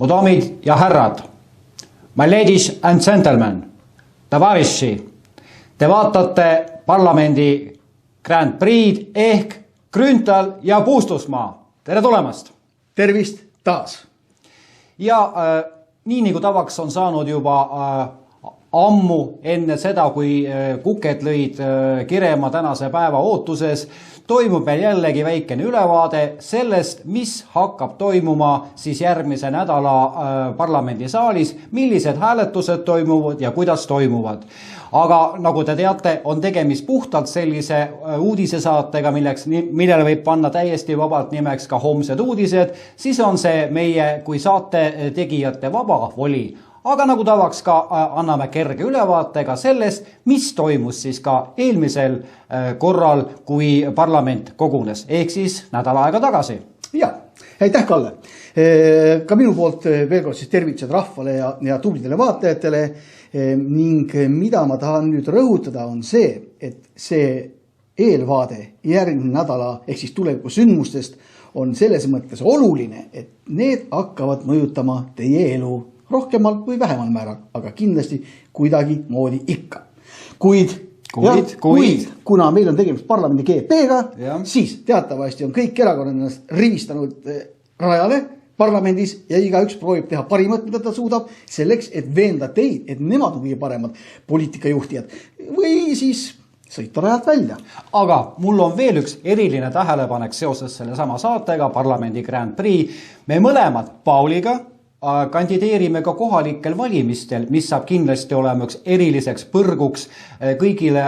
Mu daamid ja härrad, my ladies and gentlemen, tavariši, te vaatate parlamendi Grand Prix'd ehk Grünthal ja Puustusmaa. Tere tulemast! Tervist taas! Ja nii nagu tavaks on saanud juba ammu enne seda, kui kuked lõid kirema tänase päeva ootuses, toimub meil jällegi väikene ülevaade sellest, mis hakkab toimuma siis järgmise nädala parlamendisaalis, millised hääletused toimuvad ja kuidas toimuvad. Aga nagu te teate, on tegemist puhtalt sellise uudisesaatega, millele võib panna täiesti vabalt nimeks ka homsed uudised, siis on see meie kui saate tegijate vaba voli. Aga nagu tavaks ka anname kerge ülevaatega sellest, mis toimus siis ka eelmisel korral, kui parlament kogunes, ehk siis nädal aega tagasi. Ja, aitäh Kalle! Ka minu poolt veel kord siis tervitused rahvale ja tublidele vaatajatele ning mida ma tahan nüüd rõhutada on see, et see eelvaade järgmine nädala ehk siis tuleviku sündmustest on selles mõttes oluline, et need hakkavad mõjutama teie elu rohkemal või vähemal määral, aga kindlasti kuidagi moodi ikka. Kuid kuna meil on tegemist parlamendi GP-ga, siis teatavasti on kõik erakonnad ennast rivistanud rajale parlamendis ja igaüks proovib teha parimat, mida ta suudab selleks, et veenda teid, et nemad on kõige paremad poliitikajuhtijad või siis sõita rajalt välja. Aga mul on veel üks eriline tähelepanek seoses selle sama saatega, parlamendi Grand Prix. Me mõlemad Pauliga kandideerime ka kohalikel valimistel, mis saab kindlasti olema üks eriliseks põrguks kõigile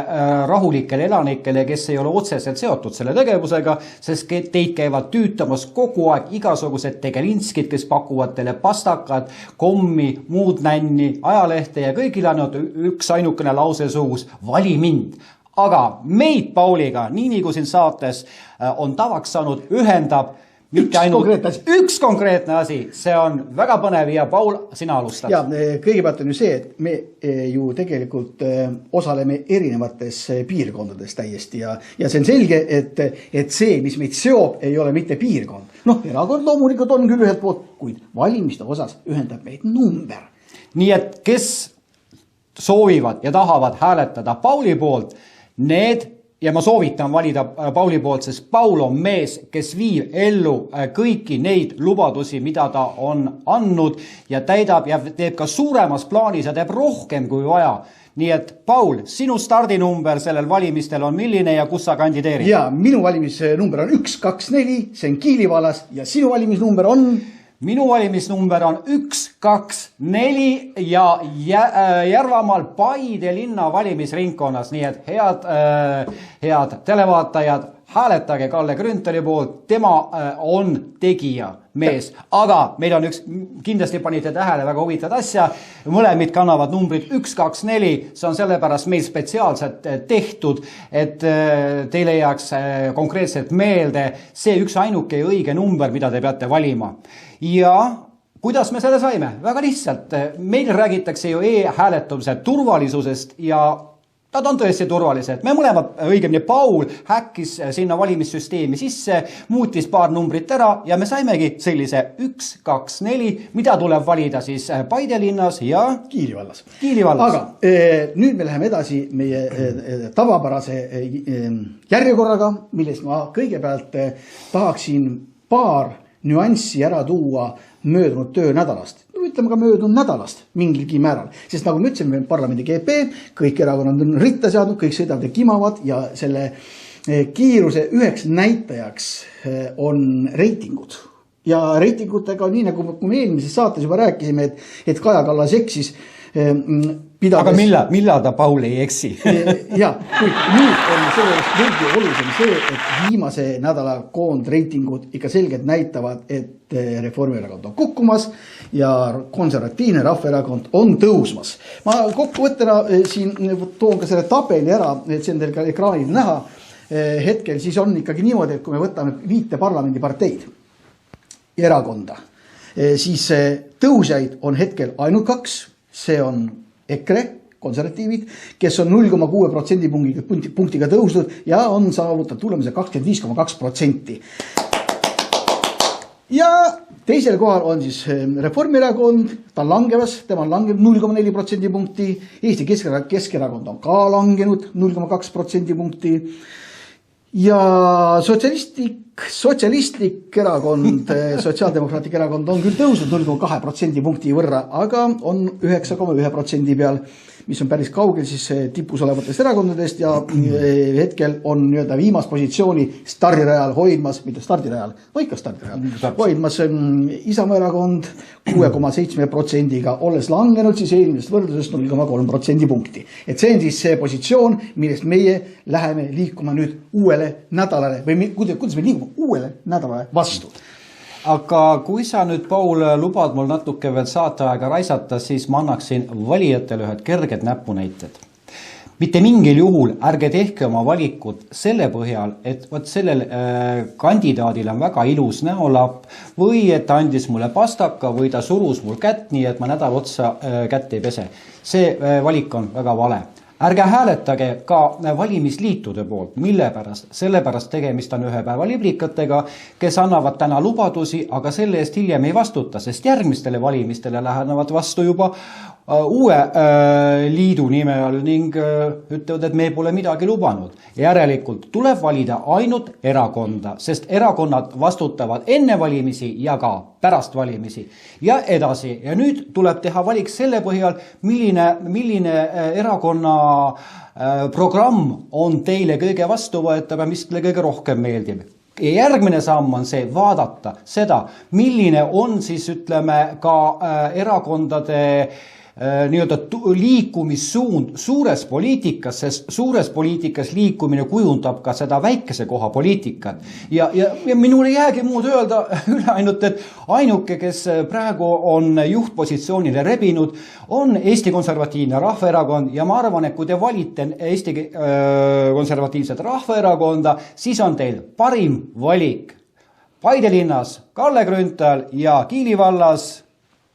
rahulikele elanikele, kes ei ole otseselt seotud selle tegevusega, sest teid käivad tüütamas kogu aeg igasugused tegelinskid, kes pakuvad teile pastakad, kommi, muud nänni, ajalehte ja kõigil on üks ainukene lause suus, vali mind. Aga meid Pauliga, nii nagu siin saates on tavaks saanud, ühendab üks konkreetne asi, see on väga põnev ja Paul, sina alustad. Ja kõigepealt on ju see, et me ju tegelikult osaleme erinevates piirkondades täiesti ja see on selge, et see, mis meid seob, ei ole mitte piirkond. Erakond loomulikult on küll ühelt poolt, kuid valimiste osas ühendab meid number. Nii et kes soovivad ja tahavad hääletada Pauli poolt, need ja ma soovitan valida Pauli poolt, sest Paul on mees, kes viib ellu kõiki neid lubadusi, mida ta on andnud ja täidab ja teeb ka suuremas plaanis ja teeb rohkem kui vaja. Nii et Paul, sinu stardinumber sellel valimistel on milline ja kus sa kandideerid? Ja minu valimisnumber on 124, see on Kiili vallas ja sinu valimisnumber on? Minu valimisnumber on 124 ja Järvamaal Paide linna valimisringkonnas, nii et head televaatajad, hääletage Kalle Grünthali poolt, tema on tegija mees, aga meil on kindlasti panite tähele väga huvitavat asja, mõlemid kannavad numbrid 124, see on sellepärast meil spetsiaalselt tehtud, et teile jääks konkreetselt meelde see üks ainuke õige number, mida te peate valima. Ja kuidas me selle saime? Väga lihtsalt, meil räägitakse ju e-hääletamise turvalisusest ja nad on tõesti turvalised. Me mõlemad, õigemini Paul, häkkis sinna valimissüsteemi sisse, muutis paar numbrit ära ja me saimegi sellise 124, mida tuleb valida siis Paide linnas ja Kiili vallas. Aga nüüd me läheme edasi meie tavapärase järjekorraga, milles ma kõigepealt tahaksin paar nüanssi ära tuua möödunud töönädalast. Ütleme ka möödunud nädalast mingilgi määral. Sest nagu me ütlesime, parlamendi GP, kõik erakonnad on ritta seadnud, kõik sõidavad ja kimavad ja selle kiiruse üheks näitajaks on reitingud. Ja reitingutega on nii, nagu me eelmises saates juba rääkisime, et Kaja Kallas eksis Aga millal ta Paul ei eksi? Ja, kuid nüüd on sellest veelgi olulisem see, et viimase nädala koondreitingud ikka selgelt näitavad, et Reformierakond on kukkumas ja konservatiivne Rahvaerakond on tõusmas. Ma kokkuvõttena siin toon ka selle tabeli ära, et see on teil ka ekraanil näha. Hetkel siis on ikkagi niimoodi, et kui me võtame 5 parlamendiparteid ja erakonda, siis tõusjaid on hetkel ainult 2. See on EKRE, konservatiivid, kes on 0,6% punktiga tõusnud ja on saavutanud tulemise 25,2%. ja teisel kohal on siis Reformierakond, ta on langemas, tema on langenud 0,4% punkti, Eesti Keskerakond on ka langenud 0,2% punkti ja sotsialistlik erakond, Sotsiaaldemokraatlik erakond on küll tõusnud 0,2% punkti võrra, aga on 9,1% peal, mis on päris kaugel siis tipus olevatest erakondadest ja hetkel on nii-öelda viimast positsiooni stardirajal hoidmas, mitte stardirajal, no ikka stardirajal, hoidmas Isamaa erakond 6,7%-ga, olles langenud siis eelmisest võrdlusest 0,3% punkti. Et see on siis see positsioon, millest meie läheme liikuma nüüd uuele nädalale või kuidas me liigume uuele nädalale vastu. Aga kui sa nüüd, Paul, lubad mul natuke veel saateaega raisata, siis ma annaksin valijatele ühed kerged näpunäited. Mitte mingil juhul ärge tehke oma valikud selle põhjal, et võt sellel kandidaadil on väga ilus näolapp või et ta andis mulle pastaka või ta surus mul kätt, nii et ma nädal otsa kätt ei pese. See valik on väga vale. Ärge hääletage ka valimisliitude poolt, mille pärast? Sellepärast tegemist on ühe päeva liblikatega, kes annavad täna lubadusi, aga selle eest hiljem ei vastuta, sest järgmistele valimistele lähenevad vastu juba uue liidu nime all ning ütlevad, et me pole midagi lubanud. Järelikult tuleb valida ainult erakonda, sest erakonnad vastutavad enne valimisi ja ka pärast valimisi. Ja edasi. Ja nüüd tuleb teha valik selle põhjal, milline erakonna programm on teile kõige vastuvõetav ja mis teile kõige rohkem meeldib. Ja järgmine samm on see vaadata seda, milline on siis ütleme ka erakondade nii-öelda liikumissuund suures poliitikas, sest suures poliitikas liikumine kujundab ka seda väikese koha poliitikat. Ja minul ei jäägi muud öelda üle ainult, et ainuke, kes praegu on juhtpositsioonile rebinud, on Eesti Konservatiivne Rahvaerakond ja ma arvan, et kui te valite Eesti Konservatiivset Rahvaerakonda, siis on teil parim valik. Paide linnas Kalle Grünthal ja Kiili vallas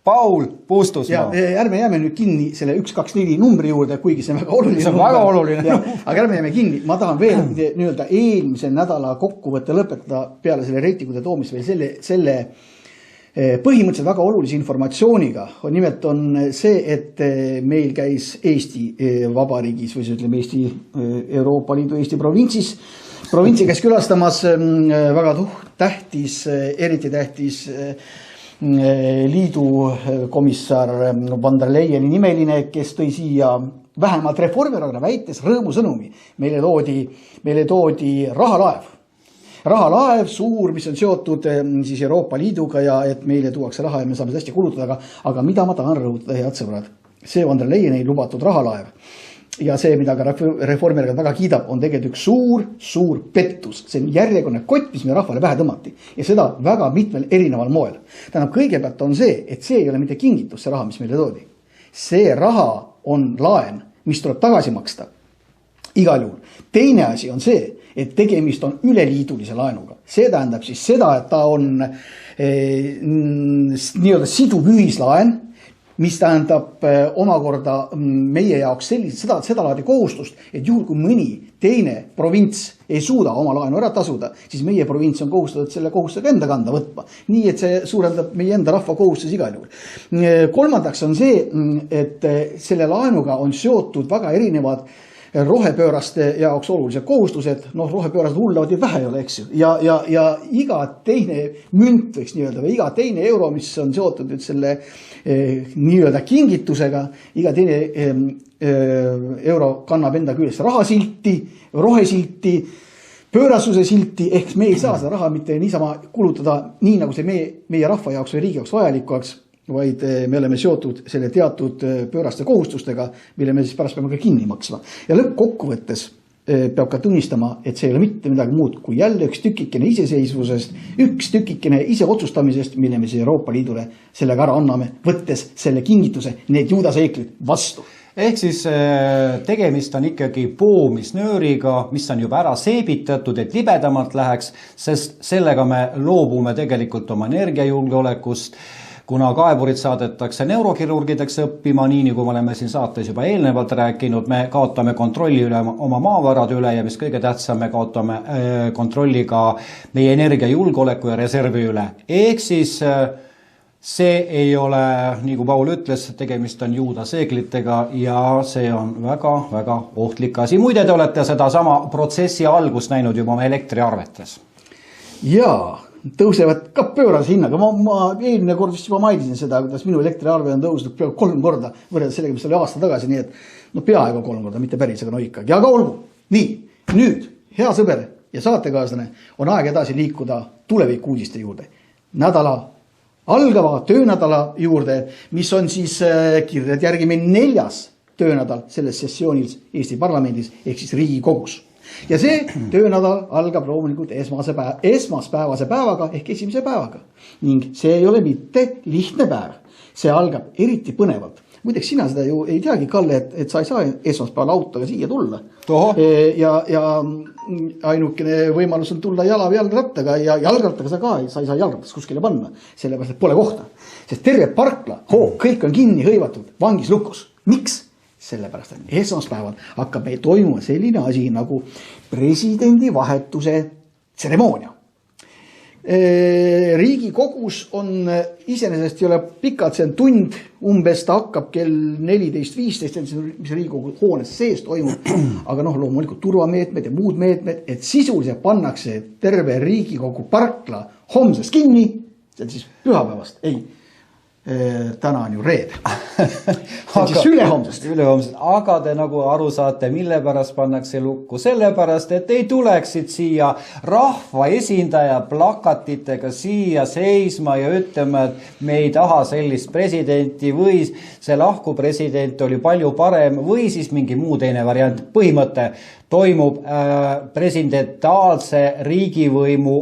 Paul Puustusmaa. Ja ärme jääme nüüd kinni selle 124 numbri juurde, kuigi see on väga oluline. See on väga oluline. Aga ärme jääme kinni. Ma tahan veel nii-öelda eelmise nädala kokkuvõtte lõpetada peale selle reitingude toomist veel selle põhimõtteliselt väga olulise informatsiooniga. Nimelt on see, et meil käis Eesti Vabariigis või ütleme Eesti Euroopa Liidu Eesti provintsi käis külastamas väga tähtis, eriti tähtis liidu komissar Van der Leyeni nimeline, kes tõi siia vähemalt Reformierakonna väites rõõmusõnumi. Meile toodi rahalaev suur, mis on seotud siis Euroopa Liiduga ja et meile tuuakse raha ja me saame seda hästi kulutada, aga mida ma tahan rõhutada, head sõbrad, see Van der Leyeni lubatud rahalaev ja see, mida ka Reformierakond väga kiidab, on tegelikult üks suur pettus. See on järjekordne kott, mis me rahvale pähe tõmmati ja seda väga mitmel erineval moel. Tähendab, kõigepealt on see, et see ei ole mitte kingitus, see raha, mis meile toodi. See raha on laen, mis tuleb tagasi maksta. Igal juhul. Teine asi on see, et tegemist on üleliidulise laenuga. See tähendab siis seda, et ta on nii-öelda siduv ühislaen, mis tähendab omakorda meie jaoks seda laadi kohustust, et juhul kui mõni teine provints ei suuda oma laenu ära tasuda, siis meie provints on kohustatud selle kohustusega enda kanda võtma. Nii, et see suurendab meie enda rahva kohustus igal juhul. Kolmandaks on see, et selle laenuga on seotud väga erinevad rohepööraste jaoks olulised kohustused, rohepöörased hullavad ju vähe ei ole, eks ju. Ja iga teine münt võiks nii-öelda või iga teine euro, mis on seotud nüüd selle nii-öelda kingitusega, iga teine euro kannab enda küljes rahasilti, rohesilti, pöörasuse silti, ehk me ei saa seda raha mitte niisama kulutada nii, nagu see meie rahva jaoks või riigi jaoks vajalikuks, vaid me oleme seotud selle teatud pööraste kohustustega, mille me siis pärast peame ka kinni maksma. Ja lõppkokkuvõttes peab ka tunnistama, et see ei ole mitte midagi muud kui jälle üks tükikene iseseisvusest, üks tükikene ise otsustamisest, mille me siis Euroopa Liidule sellega ära anname, võttes selle kingituse, need juudaseeklid vastu. Ehk siis tegemist on ikkagi poomisnööriga, mis on juba ära seebitatud, et libedamalt läheks, sest sellega me loobume tegelikult oma energiajulgeolekust. kuna kaevurid saadetakse neurokirurgideks õppima, nii nagu me oleme siin saates juba eelnevalt rääkinud, me kaotame kontrolli üle oma maavarade üle ja mis kõige tähtsam, me kaotame kontrolli ka meie energiajulgeoleku ja reservi üle. Ehk siis see ei ole, nii kui Paul ütles, tegemist on juuda seeglitega ja see on väga-väga ohtlik asi. Muide, te olete seda sama protsessi algust näinud juba oma elektriarvetes. Jaa, tõusevad ka pöörase hinnaga. Ma eelmine kord vist juba mainisin seda, kuidas minu elektriarve on tõusnud peaaegu 3 korda võrreldes sellega, mis oli aasta tagasi, nii et peaaegu 3 korda, mitte päris, aga ikkagi. Aga olgu. Nii, nüüd, hea sõber ja saatekaaslane, on aeg edasi liikuda tulevikuudiste juurde. Algava töönädala juurde, mis on siis kirjad järgi meil 4. töönädal selles sessioonis Eesti parlamendis ehk siis Riigikogus. Ja see töönädal algab loomulikult esmaspäevase päevaga ehk esimese päevaga. Ning see ei ole mitte lihtne päev. See algab eriti põnevalt. Muideks sina seda ju ei teagi, Kalle, et sa ei saa esmaspäeval autoga siia tulla. Ja ainukene võimalus on tulla jala või jalgrattaga ja jalgrattaga sa ei saa jalgrattast kuskile panna, sellepärast, et pole kohta. Sest terve parkla, kõik on kinni hõivatud, vangis lukus. Miks? Sellepärast, et esmaspäeval hakkab meil toimuma selline asi nagu presidendi vahetuse tseremoonia. Riigikogus on iseenesest ei ole pikalt, see on tund, umbes ta hakkab kell 14.15, mis Riigikogu hoones sees toimub, aga loomulikult turvameetmed ja muud meetmed, et sisuliselt pannakse terve Riigikogu parkla homsest kinni, see on siis pühapäevast, täna on ju reed. See on siis ülehomsest. Aga te nagu aru saate, mille pärast pannakse lukku. Sellepärast, et ei tuleksid siia rahva esindaja plakatitega siia seisma ja ütlema, et me ei taha sellist presidenti või see lahku president oli palju parem või siis mingi muu teine variant. Põhimõte toimub presidentaalse riigivõimu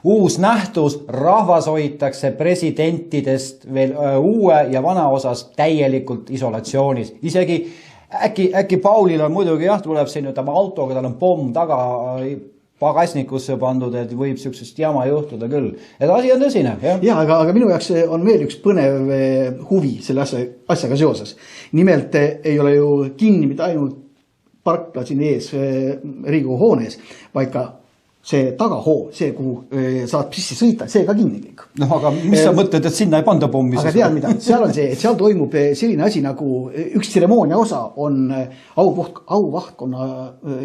uus nähtus, rahvas hoitakse presidentidest veel uue ja vana osas täielikult isolatsioonis. Isegi äkki Paulil on muidugi tuleb siin oma autoga, tal on pomm taga pagasnikusse pandud, et võib sükssest jama juhtuda küll. Et asi on tõsine. Ja, aga minu jaoks on veel üks põnev huvi selle asjaga seoses. Nimelt ei ole ju kinni mitte ainult parkla siin ees Riigikogu hoones, vaid ka see tagahoo, see, kuhu saad sisse sõita, see ka kinni kõik. Aga mis sa mõtled, et sinna ei panda pommi? Aga tead mida, seal on see, et seal toimub selline asi nagu üks tseremoonia osa on auvahtkonna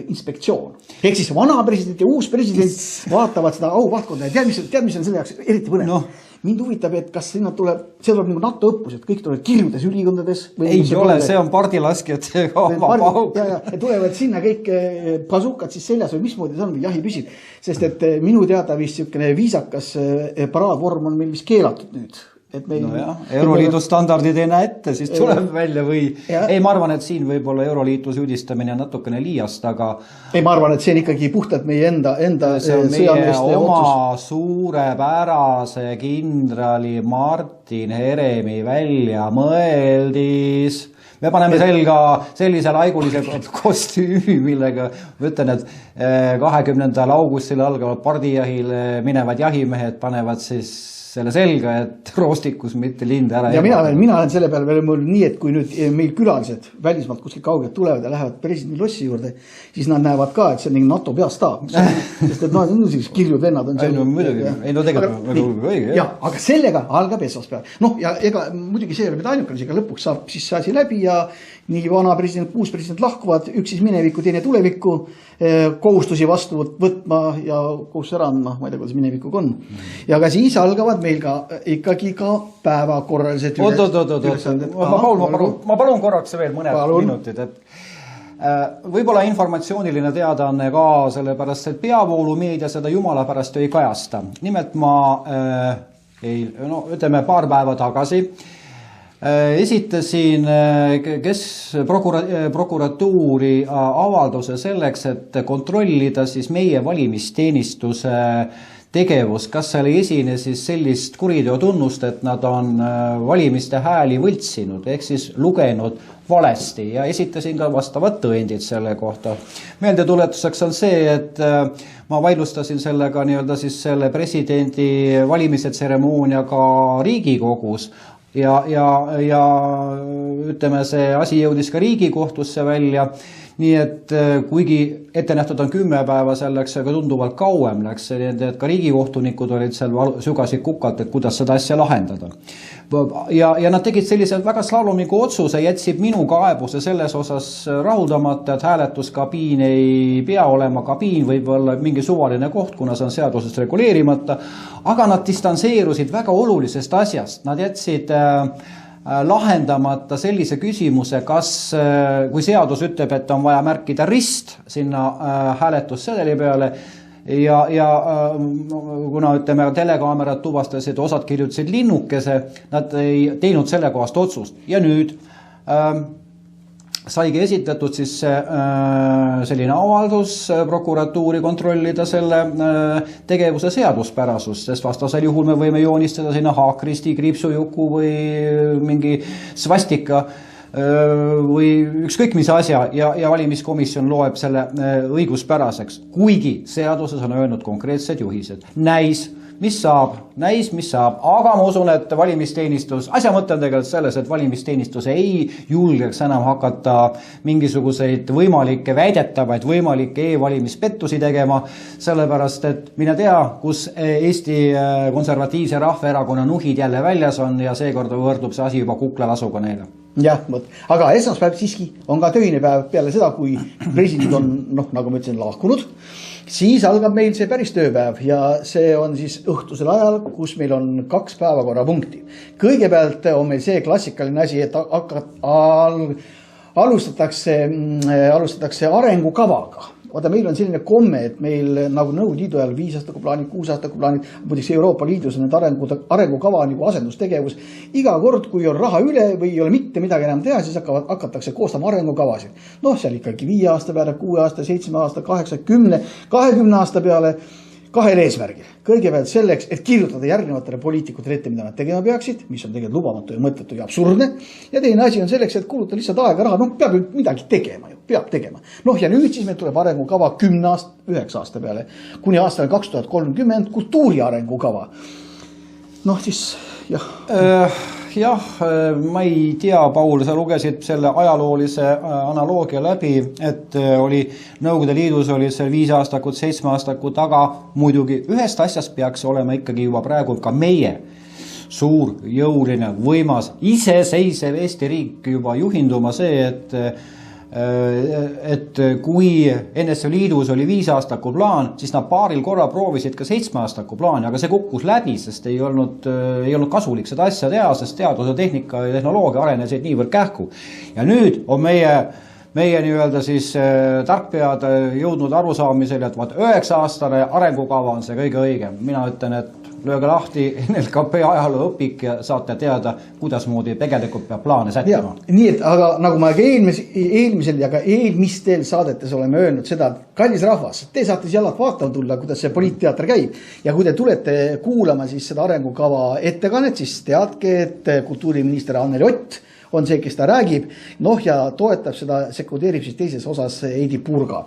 inspektsioon. Ehk siis vana president ja uus president vaatavad seda auvahtkonna ja tead, mis on selle jaoks eriti põnev. Mind huvitab, et kas sinna tuleb nagu NATO õppus, et kõik tulevad kirjudes ülikondades. Ei ole, see on pardilaskjad. Ja tulevad sinna kõik pasukad siis seljas või mismoodi see on või jahipüsid. Sest et minu teada vist niisugune viisakas paraadvorm on meil vist keelatud nüüd. Euroliidu standardid ei näe ette, siis tuleb välja või ma arvan, et siin võib-olla Euroliidu süüdistamine on natukene liiast, aga ma arvan, et see on ikkagi puhtalt meie enda see on meie oma suurepärase kindrali Martin Heremi välja mõeldis. Me paneme selga sellise laigulise kostüümi, millega ma ütlen, et 20. augustil algavad pardijahile minevad jahimehed panevad siis selle selga, et roostikus mitte linde ära. Ja mina olen selle peale veel mõelnud nii, et kui nüüd meil külalised välismaalt kuskil kaugelt tulevad ja lähevad presidendi lossi juurde, siis nad näevad ka, et see on mingi NATO peastaab. Sest et sellised kirjud vennad on õige. Aga sellega algab esmaspäev. Ja ega muidugi see ei ole mida ainukene, ega lõpuks saab siis see asi läbi ja nii vana president, uus president lahkuvad, üks siis minevikku, teine tulevikku, kohustusi vastu võtma ja kohustus ära andma, ma ei tea, kuidas minevikuga on. Ja ka siis algavad meil ka ikkagi ka päevakorralised ülesanded. Ma palun korraks veel mõned minutid, et võib-olla informatsiooniline teadaanne ka sellepärast, et peavoolumeedia seda jumala pärast ei kajasta. Nimelt ma ütleme paar päeva tagasi esitasin prokuratuuri avalduse selleks, et kontrollida siis meie valimisteenistuse tegevus, kas seal ei esine siis sellist kuriteotunnust, et nad on valimiste hääli võltsinud, ehk siis lugenud valesti ja esitasin ka vastavad tõendid selle kohta. Meeldetuletuseks on see, et ma vaidlustasin sellega nii-öelda siis selle presidendi valimise tseremoonia ka Riigikogus ja ütleme, see asi jõudis ka Riigikohtusse välja. Nii et kuigi ette nähtud on 10 päeva selleks, aga tunduvalt kauem läks, et ka riigikohtunikud olid seal sügasid kukalt, et kuidas seda asja lahendada. Ja nad tegid sellised väga slalomiga otsuse, jätsid minu kaebuse selles osas rahuldamata, et hääletuskabiin ei pea olema kabiin, võib olla mingi suvaline koht, kuna see on seadusest reguleerimata, aga nad distantseerusid väga olulisest asjast. Nad jätsid lahendamata sellise küsimuse, kas, kui seadus ütleb, et on vaja märkida rist sinna hääletussedeli peale ja kuna ütleme, telekaamerad tuvastasid, osad kirjutasid linnukese, nad ei teinud selle kohast otsust. Ja nüüd saigi esitatud siis selline avaldus prokuratuuri kontrollida selle tegevuse seaduspärasust, sest vastasel juhul me võime joonistada sinna haakristi, kriipsujuku või mingi svastika või ükskõik mis asja ja valimiskomisjon loeb selle õiguspäraseks, kuigi seaduses on öelnud konkreetsed juhised. Näis, mis saab, aga ma usun, et valimisteenistus, asja mõte on tegelikult selles, et valimisteenistus ei julgeks enam hakata mingisuguseid võimalikke väidetavaid, võimalikke e-valimispettusi tegema, sellepärast, et mine tea, kus Eesti Konservatiivse Rahvaerakonna nuhid jälle väljas on ja seekord võrdub see asi juba kuklalasuga neile. Jah, aga esmaspäev siiski on ka töine päev peale seda, kui president on, nagu ma ütlesin, lahkunud. Siis algab meil see päris tööpäev ja see on siis õhtusel ajal, kus meil on 2 päevakorrapunkti. Kõigepealt on meil see klassikaline asi, et alustatakse arengukavaga. Vaata, meil on selline komme, et meil nagu Nõukogude Liidu ajal 5 aastaku plaanid, 6 aastaku plaanid, muidugi Euroopa Liidus on need arengukava nagu asendustegevus. Iga kord, kui on raha üle või ei ole mitte midagi enam teha, siis hakatakse koostama arengukavasid. Seal ikkagi 5 aasta peale, 6 aasta, 7 aasta, 8, 10, 20 aasta peale. 2 eesmärgil. Kõigepealt selleks, et kirjutada järgnevatele poliitikutele ette, mida nad tegema peaksid, mis on tegelikult lubamatu ja mõttetu ja absurdne. Ja teine asi on selleks, et kulutada lihtsalt aega raha, peab midagi tegema, peab tegema. Ja nüüd siis meil tuleb arengukava 9 aasta peale, kuni aastale 2030 kultuuri arengukava. Siis jah, ma ei tea, Paul, sa lugesid selle ajaloolise analoogia läbi, et oli Nõukogude Liidus oli see 5 aastakut, 7 aastakut, aga muidugi ühest asjast peaks olema ikkagi juba praegu ka meie suur, jõuline, võimas, iseseisev Eesti riik juba juhinduma see, et kui NSV Liidus oli 5 aastaku plaan, siis nad paaril korra proovisid ka 7 aastaku plaani, aga see kukkus läbi, sest ei olnud kasulik seda asja teha, sest teaduse, tehnika ja tehnoloogia arenesid niivõrd kähku. Ja nüüd on meie nii-öelda siis tarkpead jõudnud arusaamisel, et 9-aastane arengukava on see kõige õigem. Mina ütlen, et lööge lahti NLKP ajaloo õpik ja saate teada, kuidas moodi tegelikult peab plaane sättima. Nii, et aga nagu ma eelmisel ja ka eelmistel saadetes oleme öelnud seda, et kallis rahvas, te saate jalad vaatama tulla, kuidas see poliitteater käib ja kui te tulete kuulama siis seda arengukava ettekannet, siis teadke, et kultuuriminister Anneli Ott on see, kes ta räägib, ja toetab seda, sekundeerib siis teises osas Heidi Purga.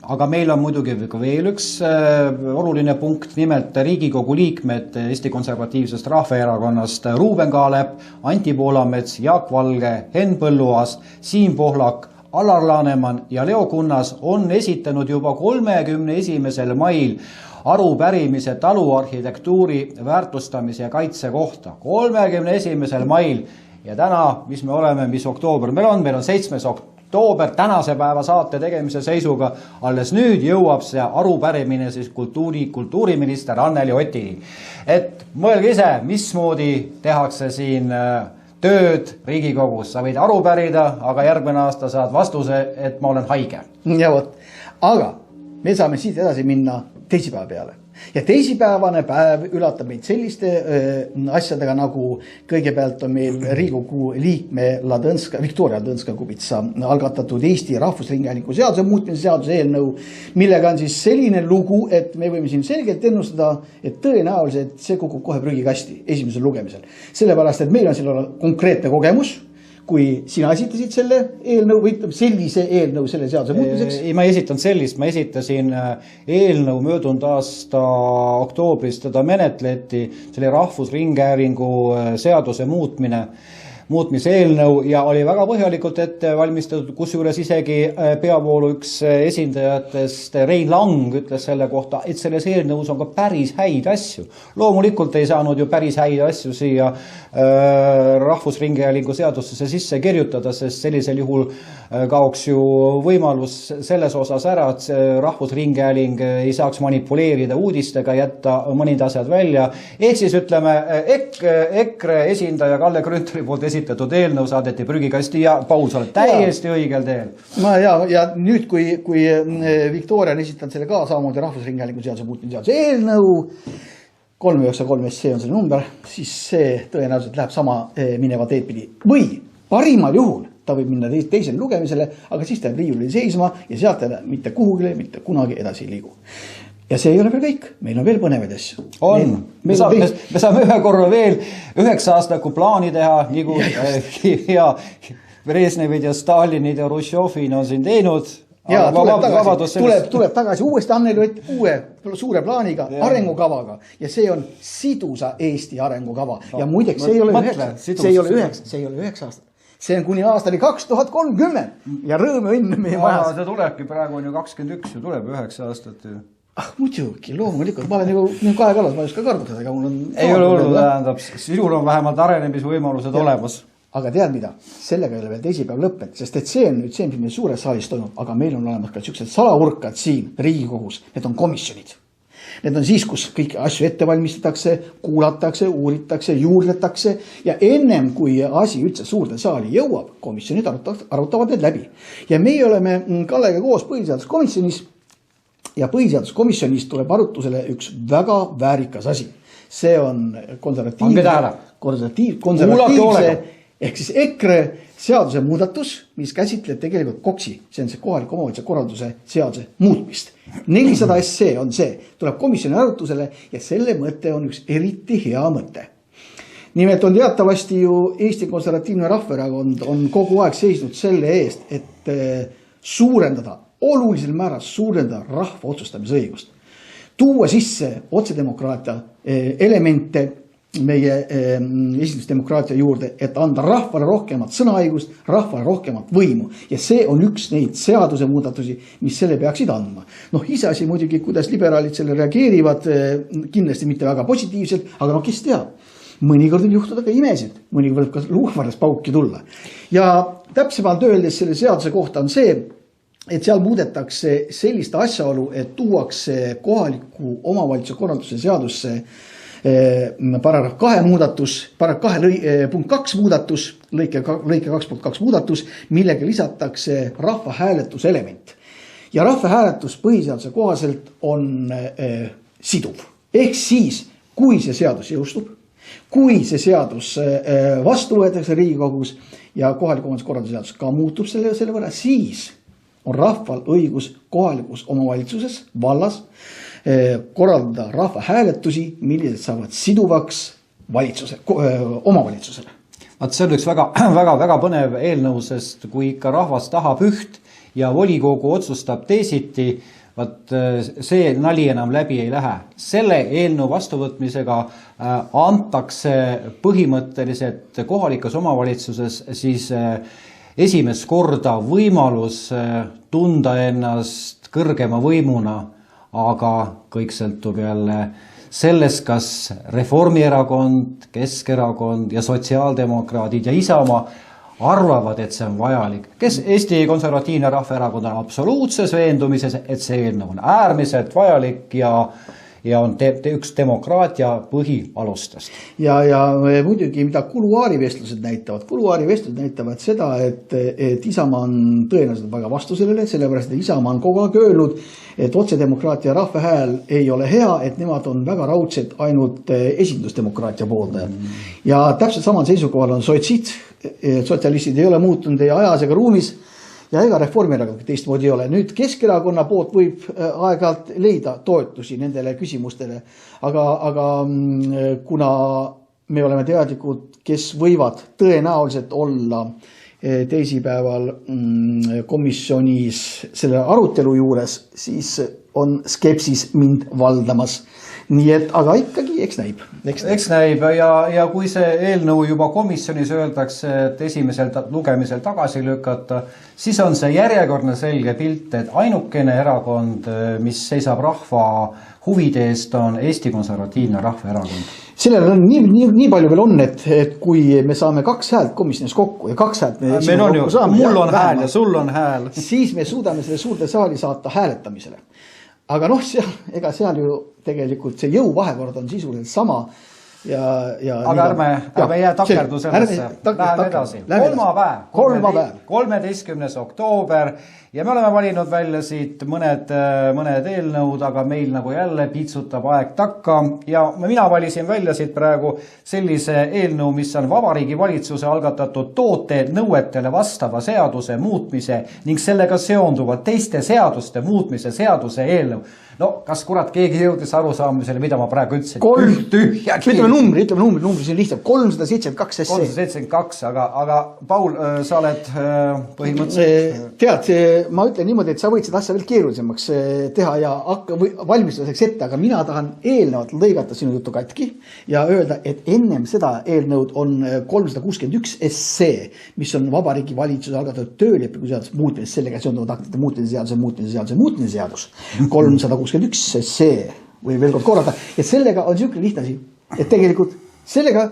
Aga meil on muidugi veel üks oluline punkt, nimelt Riigikogu liikmed Eesti Konservatiivsest Rahvaerakonnast Ruuben Kaalep, Anti Poolamets, Jaak Valge, Henn Põlluaas, Siim Pohlak, Alar Laneman ja Leo Kunnas on esitanud juba 31. mail arupärimise taluarhitektuuri väärtustamise ja kaitse kohta. 31. mail ja täna, mis me oleme, mis oktoober meil on 7. oktoober, tänase päeva saate tegemise seisuga, alles nüüd jõuab see arupärimine siis kultuuriminister Anneli Otini. Et mõelge ise, mismoodi tehakse siin tööd Riigikogus. Sa võid arupärida, aga järgmine aasta saad vastuse, et ma olen haige. Ja võt, aga me saame siit edasi minna teisipäeva peale. Ja teisipäevane päev üllatab meid selliste asjadega, nagu kõigepealt on meil Riigikogu liikme Viktoria Ladõnska-Kubitsa algatatud Eesti Rahvusringhäälingu seaduse muutmise seaduse eelnõu, millega on siis selline lugu, et me võime siin selgelt ennustada, et tõenäoliselt see kukub kohe prügikasti esimesel lugemisel. Sellepärast, et meil on selle konkreetne kogemus, kui sina esitasid selle eelnõu või sellise eelnõu selle seaduse muutmiseks? Ei, ma ei esitanud sellist, ma esitasin eelnõu möödunud aasta oktoobris, teda menetleti, selle Rahvusringhäälingu seaduse muutmise eelnõu ja oli väga põhjalikult ette valmistatud, kusjuures isegi peavoolu üks esindajatest, Rein Lang, ütles selle kohta, et selles eelnõus on ka päris häid asju. Loomulikult ei saanud ju päris häid asju siia Rahvusringhäälingu seadusesse sisse kirjutada, sest sellisel juhul kaoks ju võimalus selles osas ära, et Rahvusringhääling ei saaks manipuleerida uudistega, jätta mõned asjad välja. Ehk siis ütleme, EKRE esindaja Kalle Grünthali poolt esitatud eelnõu saadeti prügikasti ja Paul, sa oled täiesti õigel teel. Ja nüüd, kui Viktoria on esitanud selle ka samamoodi Rahvusringhäälingu seaduse muutmise seaduse eelnõu, 393 SC on selle number, siis see tõenäoliselt läheb sama mineva teed pidi. Või parimal juhul ta võib minna teisele lugemisele, aga siis ta jääb riiulil seisma ja sealt mitte kuhugile, mitte kunagi edasi ei liigu. Ja see ei ole veel kõik, meil on veel põnevaid asju. Me saame ühe korra veel 9-aastaku plaani teha, nagu ja Brežnevid ja Stalinid ja Hruštšovid on siin teinud. Ja tuleb tagasi uuesti Anneli uue suure plaaniga, arengukavaga ja see on sidusa Eesti arengukava. Ja muideks see ei ole 9 aastat. See on kuni aastani 2030 ja rõõme õnn meie majas. See tulebki, praegu on ju 21 ja tuleb 9 aastat. Muidugi, loomulikult, ma olen ju Kaja Kallas, ma ei oska karbutada, aga mul on... Ei ole olnud, tähendab, sinul on vähemalt arenemisvõimalused olemas. Aga tead mida, sellega ei ole veel teisipäev lõpet, sest et see on nüüd see, mis meil suures saalis toimub, aga meil on olemas ka sellised salaurkad siin Riigikogus, need on komisjonid. Need on siis, kus kõik asju ette valmistatakse, kuulatakse, uuritakse, juurletakse ja ennem kui asi üldse suurde saali jõuab, komisjonid arutavad need läbi. Ja meie oleme Kallega koos põhiseaduskomisjonis ja põhiseaduskomisjonis tuleb arutusele üks väga väärikas asi. See on konservatiivse ehk siis EKRE seaduse muudatus, mis käsitleb tegelikult KOKS-i, see on see kohaliku omavalitsuse korralduse seaduse muutmist. 400 SC on see, tuleb komisjoni arutusele ja selle mõte on üks eriti hea mõte. Nimelt on teatavasti ju Eesti Konservatiivne Rahvaerakond on kogu aeg seisnud selle eest, et olulisel määral suurendada rahva otsustamise õigust. Tuua sisse otsedemokraatia elemente meie esindusdemokraatia juurde, et anda rahvale rohkemat sõnaõigust, rahvale rohkemat võimu. Ja see on üks neid seaduse muudatusi, mis selle peaksid andma. Iseasi muidugi, kuidas liberaalid selle reageerivad, kindlasti mitte väga positiivselt, aga kes teab. Mõnikord on juhtuda ka imesid, mõnikord ka luhvaras pauki tulla. Ja täpsemalt öeldes selle seaduse kohta on see, et seal muudetakse sellist asjaolu, et tuuakse kohaliku omavalitsuse korralduse seadusse paragrahv 2 muudatus, paragrahv 2 punkt 2 muudatus, lõike 2.2 muudatus, millega lisatakse rahvahääletuse element. Ja rahvahääletus põhiseaduse kohaselt on siduv. Ehk siis, kui see seadus jõustub, kui see seadus vastu võetakse Riigikogus ja kohaliku omavalitsuse korralduse seadus ka muutub selle võrra, siis on rahval õigus kohalikus omavalitsuses, vallas, korraldada rahvahääletusi, millised saavad siduvaks omavalitsusele. See on üks väga põnev eelnõu, sest kui ikka rahvas tahab üht ja volikogu otsustab teisiti, see nali enam läbi ei lähe. Selle eelnõu vastuvõtmisega antakse põhimõtteliselt kohalikus omavalitsuses siis esimest korda võimalus tunda ennast kõrgema võimuna, aga kõik sõltub jälle sellest, kas Reformierakond, Keskerakond ja sotsiaaldemokraadid ja Isamaa arvavad, et see on vajalik. Kes Eesti Konservatiivne Rahvaerakond on absoluutses veendumises, et see eelnõu on äärmiselt vajalik ja ja on üks demokraatia põhialustest. Ja muidugi, mida kuluaarivestlused näitavad seda, et Isamaa on tõenäoliselt väga vastu sellele, sellepärast, et Isamaa on kogu aeg öelnud, et otsedemokraatia rahva hääl ei ole hea, et nemad on väga raudselt ainult esindusdemokraatia pooldajad. Ja täpselt samal seisukohal on sotsialistid ei ole muutunud ei ajas ega ruumis ja ega Reformierakond teistmoodi ei ole. Nüüd Keskerakonna poolt võib aeg-ajalt leida toetusi nendele küsimustele, aga kuna me oleme teadlikud, kes võivad tõenäoliselt olla teisipäeval komisjonis selle arutelu juures, siis on skepsis mind valdamas. Nii et, aga ikkagi, eks näib ja kui see eelnõu juba komisjonis öeldakse, et esimesel lugemisel tagasi lükata, siis on see järjekordne selge pilt, et ainukene erakond, mis seisab rahva huvide eest, on Eesti Konservatiivne Rahvaerakond. Sellel on nii palju veel on, et kui me saame 2 häält komisjonis kokku ja 2 häält meil on ju, mul on hääl ja sul on hääl, siis me suudame selle suurde saali saata hääletamisele. Aga ega seal ju tegelikult see jõuvahekord on sisuliselt sama. Aga ärme jää takerdu sellesse. Läheme edasi. Kolmapäev, 13. oktoober ja me oleme valinud välja siit mõned eelnõud, aga meil nagu jälle pitsutab aeg takka ja mina valisin välja siit praegu sellise eelnõu, mis on Vabariigi Valitsuse algatatud toote nõuetele vastava seaduse muutmise ning sellega seonduvalt teiste seaduste muutmise seaduse eelnõu. No, kas kurat keegi jõudis arusaamisele, mida ma praegu ütlesin? Ütleme numbri, see on lihtsalt 372 SC. 372, aga Paul, sa oled põhimõtteliselt... Tead, ma ütlen niimoodi, et sa võid seda asja veel keerulisemaks teha ja valmistuseks ette, aga mina tahan eelnevalt lõigata sinu juttu katki ja öelda, et ennem seda eelnõud on 361 SC, mis on Vabariigi Valitsuse algatatud töölepingu seadus muutmine, sellega seonduvad aktide muutmine seadus. 361 SC või veel kord korrata, ja sellega on niisugune lihtne asi, et tegelikult sellega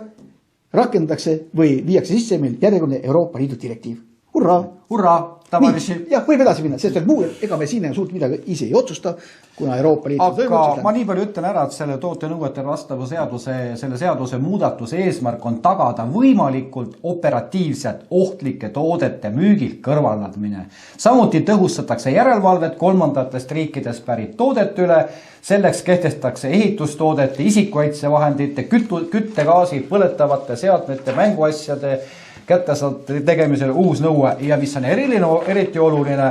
rakendatakse või viiakse sisse meil järjekordne Euroopa Liidu direktiiv. Hurraa! Jah, võib edasi minna, sest muu, ega me siin suurt midagi ise ei otsusta, kuna Euroopa Liidu... Aga ma nii palju ütlen ära, et selle toote nõuetele vastava selle seaduse muudatuse eesmärk on tagada võimalikult operatiivselt ohtlike toodete müügilt kõrvaldamine. Samuti tõhustatakse järelevalvet kolmandatest riikidest pärit toodete üle, selleks kehtestatakse ehitustoodete, isikukaitsevahendite, küttegaasi, põletavate seadmete, mänguasjade kättesaadavate tegemisele uus nõue ja mis on eriti oluline,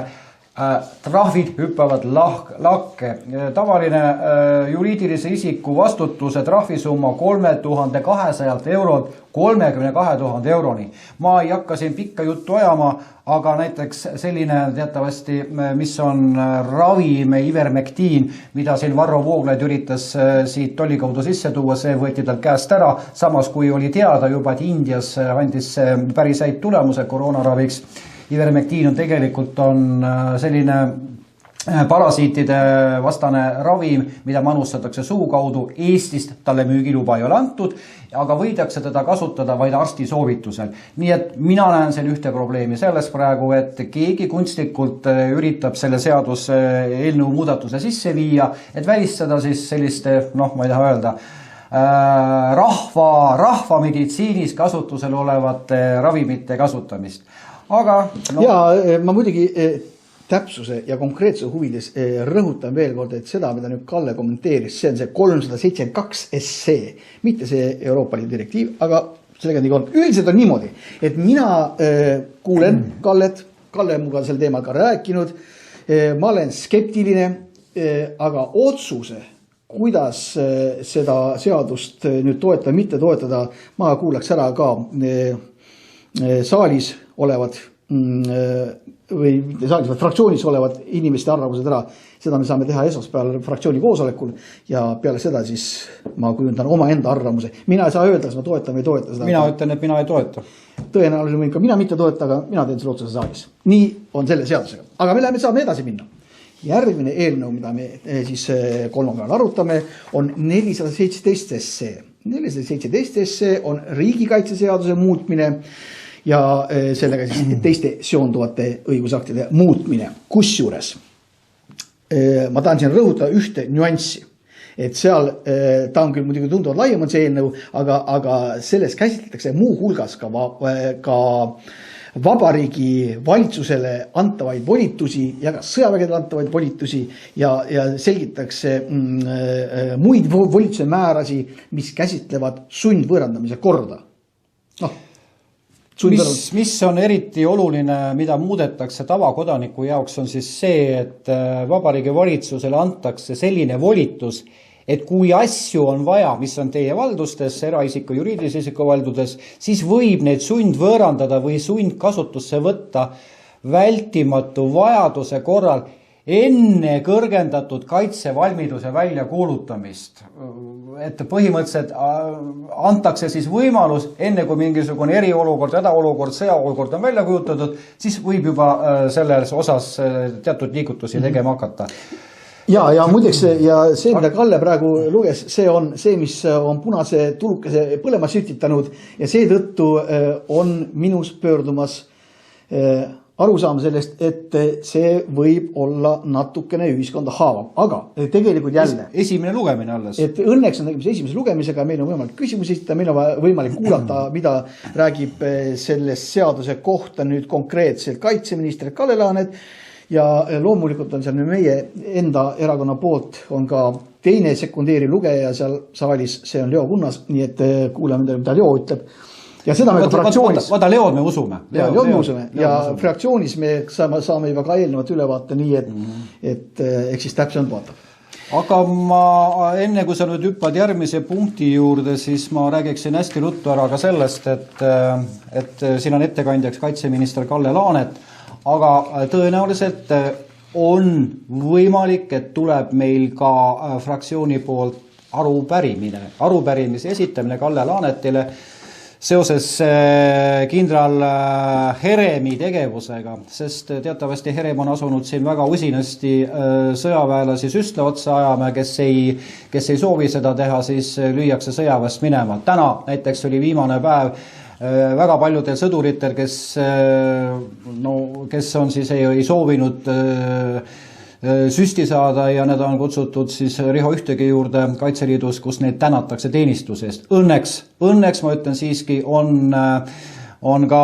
trahvid hüppavad lakke. Tavaline juriidilise isiku vastutuse trahvisumma 3200 eurolt 32 000 euroni. Ma ei hakka siin pikka juttu ajama, aga näiteks selline teatavasti, mis on ravim Ivermectin, mida siin Varro Vooglaid üritas siit tolli kaudu sisse tuua, see võeti tal käest ära, samas kui oli teada juba, et Indias andis päris häid tulemuse koroonaraviks. Ivermectin on tegelikult selline parasiitide vastane ravim, mida manustatakse suu kaudu. Eestist talle müügiluba ei ole antud, aga võidakse teda kasutada vaid arsti soovitusel. Nii et mina näen siin ühte probleemi selles praegu, et keegi kunstlikult üritab selle seaduse eelnõu muudatuse sisse viia, et välistada siis selliste, ma ei taha öelda, rahva meditsiinis kasutusel olevate ravimite kasutamist. Aga ja ma muidugi täpsuse ja konkreetsuse huvides rõhutan veel kord, et seda, mida nüüd Kalle kommenteeris, see on see 372 SC, mitte see Euroopa Liidu direktiiv, aga sellega nii on. Üldiselt on niimoodi, et mina kuulen Kalle on muga sel teemal ka rääkinud, ma olen skeptiline, aga otsuse, kuidas seda seadust nüüd toetada, mitte toetada, ma kuulaks ära ka saalis olevad või saalis või fraktsioonis olevad inimeste arvamused ära. Seda me saame teha esmaspäeval fraktsiooni koosolekul ja peale seda siis ma kujundan oma enda arvamuse. Mina ei saa öelda, kas ma toetan või ei toeta seda. Mina ütlen, et mina ei toeta. Tõenäoliselt võin ka mina mitte toeta, aga mina teen selle otsuse saalis. Nii on selle seadusega. Aga me saame edasi minna. Järgmine eelnõu, mida me siis kolmapäeval arutame, on 417 SC. 417 SC on riigikaitseseaduse muutmine ja sellega siis teiste seonduvate õigusaktide muutmine. Kusjuures ma tahan siin rõhutada ühte nüanssi, et seal ta on küll muidugi tunduvalt laiem on see eelnõu, aga selles käsitletakse muu hulgas ka vabariigi valitsusele antavaid volitusi ja ka sõjavägedele antavaid volitusi ja selgitakse muid volituse määrasi, mis käsitlevad sundvõõrandamise korda. Mis on eriti oluline, mida muudetakse tavakodaniku jaoks, on siis see, et vabariigi valitsusele antakse selline volitus, et kui asju on vaja, mis on teie valdustes, eraisiku, juriidilise isiku valdudes, siis võib neid sundvõõrandada või sundkasutusse võtta vältimatu vajaduse korral enne kõrgendatud kaitsevalmiduse väljakuulutamist. Et põhimõtteliselt antakse siis võimalus, enne kui mingisugune eriolukord, hädaolukord, sõjaolukord on välja kujutatud, siis võib juba selles osas teatud liigutusi tegema hakata. Ja muideks, ja see, mida Kalle praegu luges, see on see, mis on punase tulukese põlema sütitanud ja seetõttu on minus pöördumas arusaam sellest, et see võib olla natukene ühiskonda haavav, aga tegelikult jälle. Esimene lugemine alles. Et õnneks on tegemist esimese lugemisega, meil on võimalik küsimusi esitada, meil on võimalik kuulata, mida räägib selles seaduse kohta nüüd konkreetselt kaitseminister Kalle Laanet. Ja loomulikult on seal meie enda erakonna poolt on ka teine sekundeeriv lugeja seal saalis, see on Leo Kunnas, nii et kuuleme, mida Leo ütleb. Ja seda me ka fraktsioonis. Vaata, Leod me usume. Leod me usume. Ja fraktsioonis me saame juba ka eelnevat ülevaate nii, et eks siis täpselt vaatab. Aga ma enne, kui sa nüüd hüppad järgmise punkti juurde, siis ma räägiksin hästi ruttu ära ka sellest, et siin on ettekandjaks kaitseminister Kalle Laanet, aga tõenäoliselt on võimalik, et tuleb meil ka fraktsiooni poolt arupärimise esitamine Kalle Laanetile seoses kindral Heremi tegevusega, sest teatavasti Herem on asunud siin väga usinasti sõjaväelasi süstle otsa ajama, kes ei soovi seda teha, siis lüüakse sõjaväest minema. Täna näiteks oli viimane päev väga paljudel sõduritel, kes on siis ei soovinud süsti saada ja need on kutsutud siis Riho Ühtegi juurde Kaitseliidus, kus neid tänatakse teenistusest. Õnneks ma ütlen siiski on ka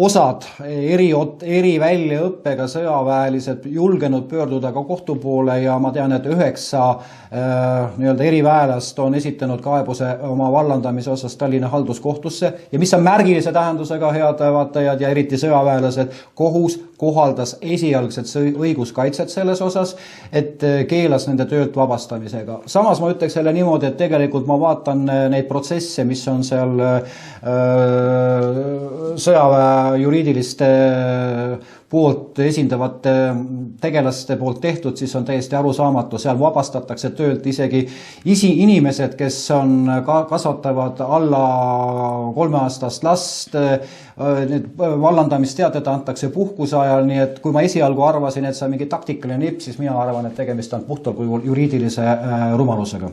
osad eriväljaõppega sõjaväelised julgenud pöörduda ka kohtu poole ja ma tean, et 9 eriväelast on esitanud kaebuse oma vallandamise osas Tallinna halduskohtusse ja mis on märgilise tähendusega, head vaatajad ja eriti sõjaväelased, kohus kohaldas esialgset õiguskaitset selles osas, et keelas nende töölt vabastamisega. Samas ma ütleks selle niimoodi, et tegelikult ma vaatan neid protsesse, mis on seal sõjaväe juriidiliste poolt esindavate tegelaste poolt tehtud, siis on täiesti arusaamatu. Seal vabastatakse töölt isegi inimesed, kes kasvatavad alla 3-aastast last. Need vallandamisteated antakse puhkuse ajal, nii et kui ma esialgu arvasin, et see on mingi taktikaline nipp, siis mina arvan, et tegemist on puhtal kujul juriidilise rumalusega.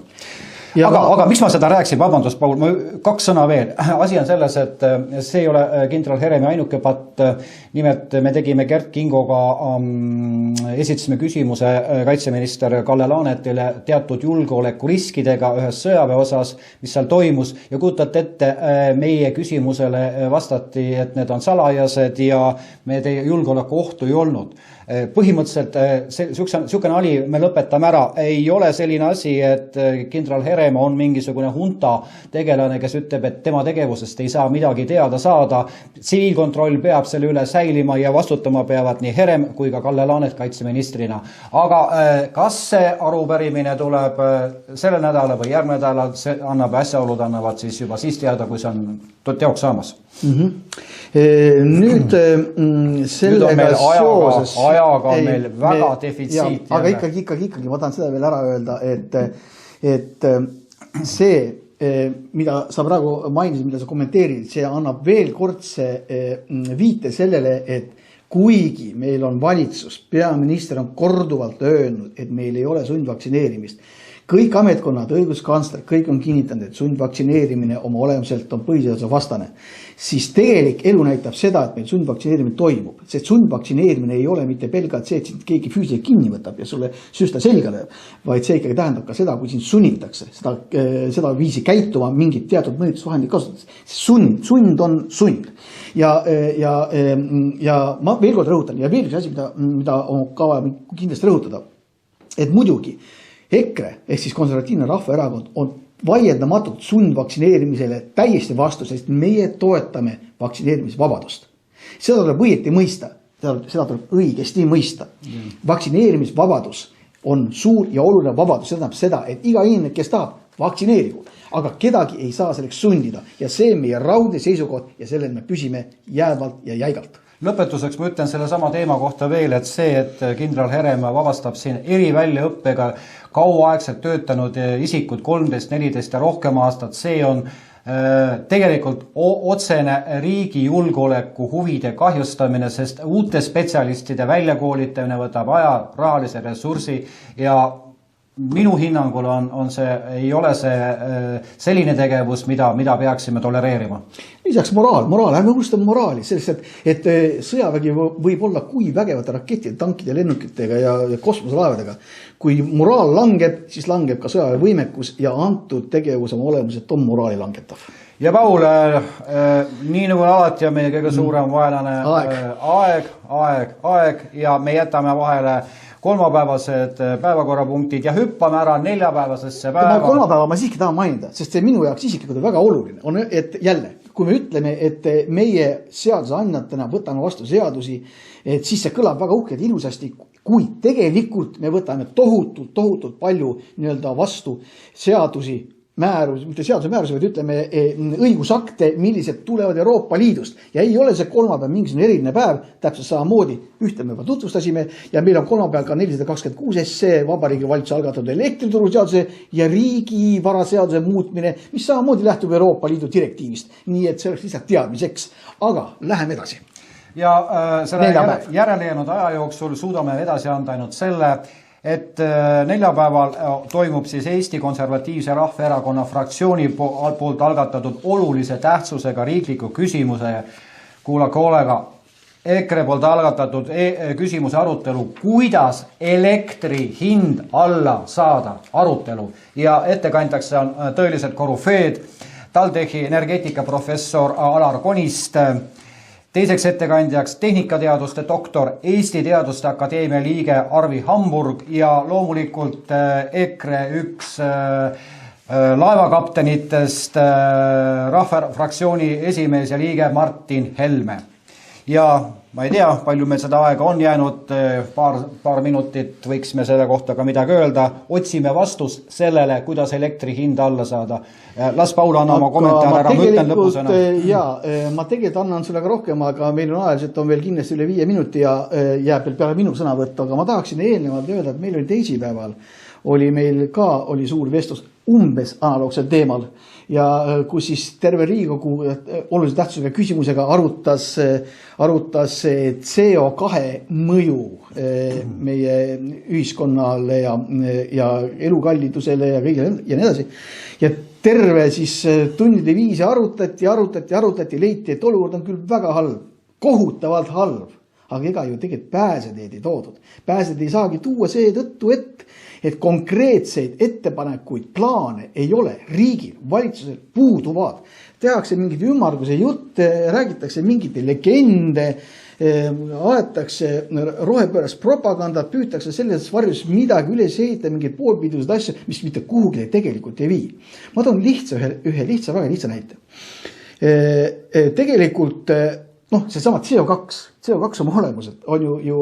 Aga miks ma seda rääksin, vabandust, Paul, 2 sõna veel. Asi on selles, et see ei ole kindral Heremi ainuke patt. Nimelt me tegime Gert Kingoga, esitasime küsimuse kaitseminister Kalle Laanetile teatud julgeolekuriskidega ühes sõjaväe osas, mis seal toimus ja kujutate ette, meie küsimusele vastati, et need on salajased ja me julgeoleku ohtu ei olnud. Põhimõtteliselt siukene ali me lõpetame ära. Ei ole selline asi, et kindral Herem on mingisugune hunta tegelane, kes ütleb, et tema tegevusest ei saa midagi teada saada. Tsiviilkontroll peab selle üle säilima ja vastutama peavad nii Herem kui ka Kalle Laanet kaitseministrina. Aga kas see arupärimine tuleb selle nädala või järgmine nädala, asjaolud annavad siis juba siis teada, kui see on teoks saamas. Nüüd sellega seoses ajaga on meil väga defitsiit. Aga ikkagi ma tahan seda veel ära öelda, et see, mida sa praegu mainisid, mida sa kommenteerid, see annab veel kordse viite sellele, et kuigi meil on valitsus, peaminister on korduvalt öelnud, et meil ei ole sundvaktsineerimist. kõik ametkonnad, õiguskantsler, kõik on kinnitanud, et sundvaktsineerimine oma olemuselt on põhiseaduse vastane. Siis tegelik elu näitab seda, et meil sundvaktsineerimine toimub. Sest sundvaktsineerimine ei ole mitte pelgalt see, et sind keegi füüsiliselt kinni võtab ja sulle süsta selga lööb, vaid see ikkagi tähendab ka seda, kui sind sunnitakse seda viisi käituma mingit teatud mõjutusvahendit kasutades. Sund on sund. Ja ma veel kord rõhutan ja veel üks asi, mida on ka kindlasti rõhutada, et muidugi EKRE ehk siis Konservatiivne Rahvaerakond on vaieldamatult sundvaktsineerimisele täiesti vastu, sest meie toetame vaktsineerimisvabadust. Seda tuleb õieti mõista, seda tuleb õigesti mõista. Vaktsineerimisvabadus on suur ja oluline vabadus, see tähendab seda, et iga inimene, kes tahab, vaktsineerigu, aga kedagi ei saa selleks sundida ja see meie raudne seisukoht ja sellel me püsime jäävalt ja jäigalt. Lõpetuseks ma ütlen selle sama teema kohta veel, et see, et kindral Herem vabastab siin eriväljaõppega kauaaegselt töötanud isikud 13, 14 ja rohkem aastat, see on tegelikult otsene riigi julgeoleku huvide kahjustamine, sest uute spetsialistide väljakoolitamine võtab aja, rahalise ressursi ja minu hinnangul ei ole see selline tegevus, mida peaksime tolereerima. Lisaks moraal, ärme unustame moraali, sellest, et sõjavägi võib olla kui vägevate rakettide, tankide, lennukitega ja kosmoselaevadega. Kui moraal langeb, siis langeb ka sõjaväe võimekus ja antud tegevus oma olemuselt on moraali langetav. Ja Paul, nii nagu alati on meie kõige suurem vaenlane aeg ja me jätame vahele kolmapäevased päevakorrapunktid ja hüppame ära neljapäevasesse päeva. Kolmapäeva ma siiski tahan mainida, sest see minu jaoks isiklikult on väga oluline. On, et jälle, kui me ütleme, et meie seadusandjatena võtame vastu seadusi, et siis see kõlab väga uhkelt ilusasti, kuid tegelikult me võtame tohutult palju vastu seadusi, mitte seaduse määrusi, vaid ütleme õigusakte, millised tulevad Euroopa Liidust. Ja ei ole see kolmapäev mingisugune eriline päev, täpselt samamoodi ühte me juba tutvustasime ja meil on kolmapäev ka 426 SE Vabariigi Valitsuse algatatud elektrituruseaduse ja riigivaraseaduse muutmine, mis samamoodi lähtub Euroopa Liidu direktiivist. Nii et see oleks lihtsalt teadmiseks. Aga läheme edasi. Ja selle järelejäänud aja jooksul suudame edasi anda ainult selle, et neljapäeval toimub siis Eesti Konservatiivse Rahvaerakonna fraktsiooni poolt algatatud olulise tähtsusega riikliku küsimuse, kuulake hoolega, EKRE poolt algatatud küsimuse arutelu, kuidas elektri hind alla saada arutelu ja ettekandjaks on tõeliselt korüfeed, TalTechi energeetikaprofessor Alar Konist, teiseks ettekandjaks tehnikateaduste doktor, Eesti Teaduste Akadeemia liige Arvi Hamburg ja loomulikult EKRE üks laevakaptenitest, rahvafraktsiooni esimees ja liige Martin Helme. Ja ma ei tea, palju meil seda aega on jäänud, paar minutit võiksime selle kohta ka midagi öelda. Otsime vastust sellele, kuidas elektri hinda alla saada. Las Paul anna oma kommentaar ära, ma ütlen lõpusõna. Ma tegelikult annan sulle ka rohkem, aga meil on ajaliselt on veel kindlasti üle 5 minuti ja jääb veel peale minu sõnavõttu, aga ma tahaksin eelnevalt öelda, et meil oli teisipäeval oli suur vestlus umbes analoogsel teemal ja kus siis terve Riigikogu olulise tähtsusega küsimusega arutas CO2 mõju meie ühiskonnale ja elukallidusele ja kõigile ja nii edasi. Ja terve siis tundide viisi arutati, leiti, et olukord on küll väga halb, kohutavalt halb, aga ega ju tegelikult pääseteed ei toodud. Pääseteed ei saagi tuua seetõttu, et konkreetseid ettepanekuid, plaane ei ole riigil, valitsusel puuduvad. Tehakse mingid ümmarguse jutte, räägitakse mingite legende, aetakse rohepöörast propagandat, püütakse selles varjus midagi üles ehitada, mingid poolpidused asju, mis mitte kuhugile tegelikult ei vii. Ma toon ühe väga lihtsa näite. Tegelikult seesama CO2 oma olemuselt on ju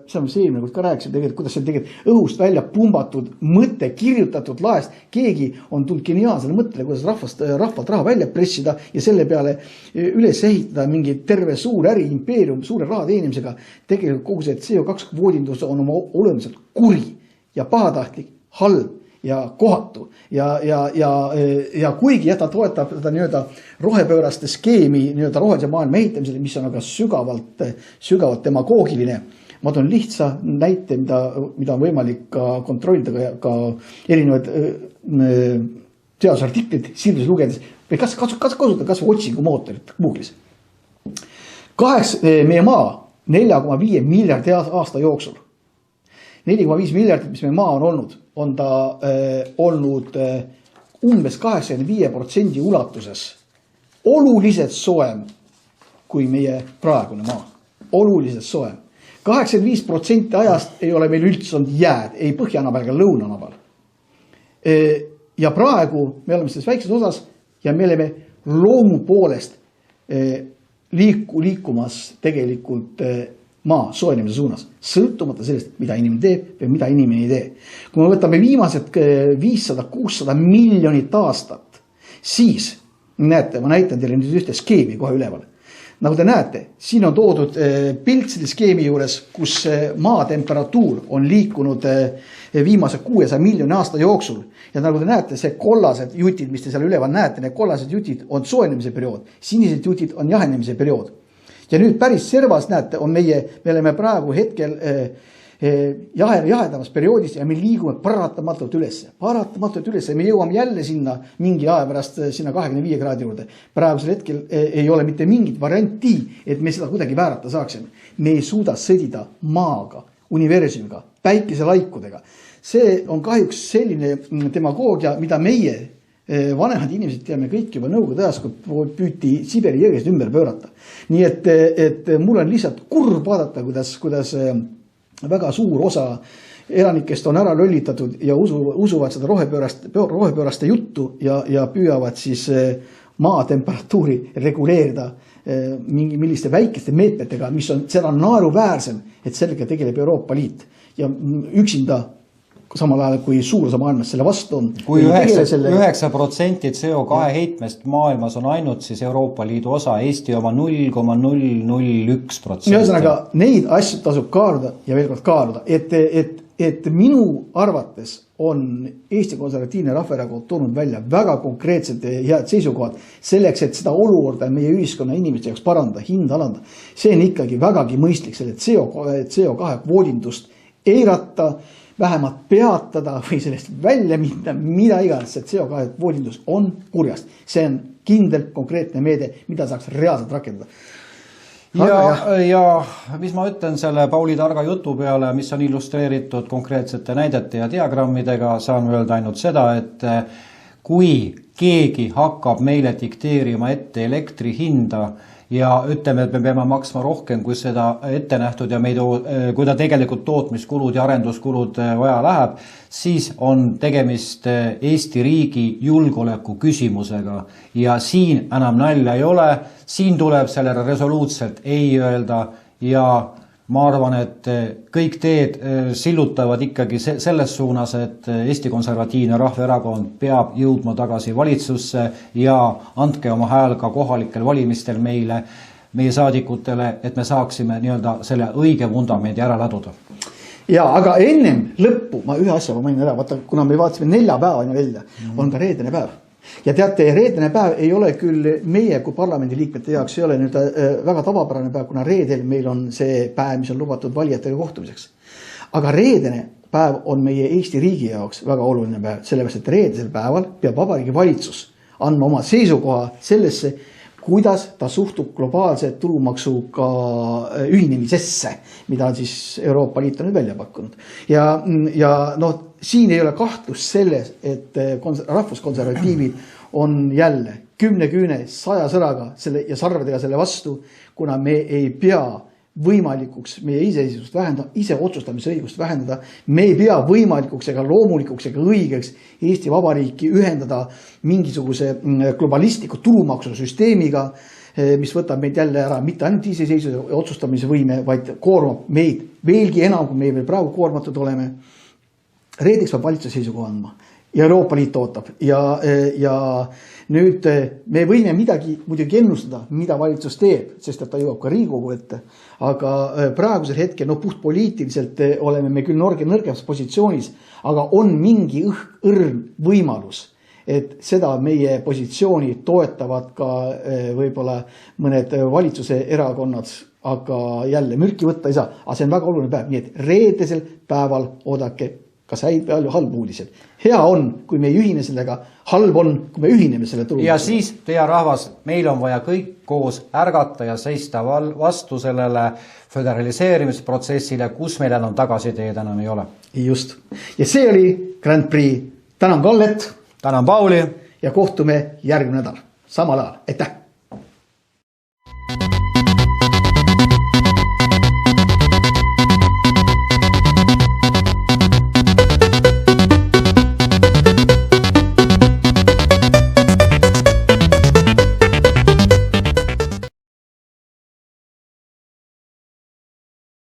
see on see eelmine, kus ka rääkisime tegelikult, kuidas see tegelikult õhust välja pumbatud mõte, kirjutatud laest, keegi on tulnud geniaalsele mõttele, kuidas rahvalt raha välja pressida ja selle peale üles ehitada mingi terve suur äriimpeerium suure raha teenimisega. Tegelikult kogu see CO2 kvoodindus on oma olemuselt kuri ja pahatahtlik, halb ja kohatu ja kuigi ta toetab seda rohepööraste skeemi rohelise maailma ehitamisele, mis on aga sügavalt demagoogiline. ma toon lihtsa näite, mida on võimalik ka kontrollida ka erinevaid teadusartiklid sildusi lugedes või kas kasutada kas või otsingumootorit Google'is. Meie maa 4,5 miljardi aasta jooksul. 4,5 miljardit, mis meie maa on olnud, on ta olnud umbes 85% ulatuses oluliselt soojem kui meie praegune maa. Oluliselt soojem. 85% ajast ei ole meil üldse olnud jääd, ei põhjanabal ega lõunanabal. Ja praegu me oleme selles väikses osas ja me oleme loomu poolest liikumas tegelikult maa soojenemise suunas, sõltumata sellest, mida inimene teeb või mida inimene ei tee. Kui me võtame viimased 500-600 miljonit aastat, siis näete, ma näitan teile nüüd ühte skeemi kohe üleval. Nagu te näete, siin on toodud pilt selle skeemi juures, kus maa temperatuur on liikunud viimase 600 miljoni aasta jooksul. Ja nagu te näete, see kollased jutid, mis te seal üleval näete, need kollased jutid on soojenemise periood, sinised jutid on jahenemise periood. Ja nüüd päris servas näete, me oleme praegu hetkel jahedamas perioodis ja me liigume paratamatult ülesse. Me jõuame jälle sinna mingi aja pärast sinna 25 kraadi juurde. Praegusel hetkel ei ole mitte mingit varianti, et me seda kuidagi väärata saaksime. Me ei suuda sõdida maaga, universumiga, päikeselaikudega. See on kahjuks selline demagoogia, mida meie vanemad inimesed teame kõik juba nõukogude ajas, kui püüti Siberi jõgest ümber pöörata. Nii et mul on lihtsalt kurb vaadata, kuidas väga suur osa elanikest on ära lollitatud ja usuvad seda rohepööraste juttu ja püüavad siis maa temperatuuri reguleerida milliste väikeste meetmetega, mis on seda naeruväärsem, et sellega tegeleb Euroopa Liit ja üksinda samal ajal, kui suur osa maailmas selle vastu on. Kui 9% CO2 heitmest maailmas on ainult siis Euroopa Liidu osa, Eesti oma 0,001%. Ühesõnaga, neid asju tasub kaaluda ja veel kord kaaluda, et minu arvates on Eesti Konservatiivne Rahvaerakond toonud välja väga konkreetsed head seisukohad selleks, et seda olukorda meie ühiskonna inimeste jaoks paranda, hinda alanda. See on ikkagi vägagi mõistlik selle CO2 kvoodindust eirata, vähemalt peatada või sellest välja minna, mida iganes, see CO2 kvoodindus on kurjast. See on kindel konkreetne meede, mida saaks reaalselt rakendada. Ja mis ma ütlen selle Pauli targa jutu peale, mis on illustreeritud konkreetsete näidete ja diagrammidega, saan öelda ainult seda, et kui keegi hakkab meile dikteerima ette elektri hinda ja ütleme, et me peame maksma rohkem, kui seda ette nähtud ja kui ta tegelikult tootmiskulud ja arenduskulud vaja läheb, siis on tegemist Eesti riigi julgeoleku küsimusega ja siin enam nalja ei ole, siin tuleb sellele resoluutselt ei öelda ja ma arvan, et kõik teed sillutavad ikkagi selles suunas, et Eesti Konservatiivne Rahvaerakond peab jõudma tagasi valitsusse ja andke oma hääl ka kohalikel valimistel meie saadikutele, et me saaksime selle õige vundamendi ära laduda. Ja, aga ennem lõppu ma ühe asja mainin ära, vaata, kuna me vaatasime 4 päevani välja, on ka reedene päev. Ja teate, reedene päev ei ole küll meie kui parlamendi liikmete jaoks, ei ole väga tavapärane päev, kuna reedel meil on see päev, mis on lubatud valijatega kohtumiseks. Aga reedene päev on meie Eesti riigi jaoks väga oluline päev, sellepärast, et reedesel päeval peab Vabariigi Valitsus andma oma seisukoha sellesse, kuidas ta suhtub globaalse tulumaksuga ühinemisesse, mida siis Euroopa Liit on nüüd välja pakkunud. Ja siin ei ole kahtlus selles, et rahvuskonservatiivid on jälle 10 küüne 100 sõraga ja sarvedega selle vastu, kuna me ei pea võimalikuks meie iseseisvust vähendada, ise otsustamisõigust vähendada. Me ei pea võimalikuks ega loomulikuks ega õigeks Eesti Vabariiki ühendada mingisuguse globalistliku tulumaksusüsteemiga, mis võtab meid jälle ära mitte ainult iseseisvuse otsustamise võime, vaid koormab meid veelgi enam, kui me veel praegu koormatud oleme. Reedeks peab valitsuse seisukoha andma ja Euroopa Liit ootab ja nüüd me võime midagi muidugi ennustada, mida valitsus teeb, sest et ta jõuab ka Riigikogu ette, aga praegusel hetkel, puht poliitiliselt oleme me küll nõrgemas positsioonis, aga on mingi õrn võimalus, et seda meie positsiooni toetavad ka võib-olla mõned valitsuse erakonnad, aga jälle mürki võtta ei saa. Aga see on väga oluline päev, nii et reedesel päeval oodake kas häid või halbu uudiseid. Hea on, kui me ei ühine sellega, halb on, kui me ühineme selle tulumaksuga. Ja siis, teie rahvas, meil on vaja kõik koos ärgata ja seista vastu sellele föderaliseerimisprotsessile, kus meil enam tagasiteed enam ei ole. Just. Ja see oli Grand Prix. Tänan Kallet. Tänan Pauli. Ja kohtume järgmine nädal. Samal ajal. Aitäh!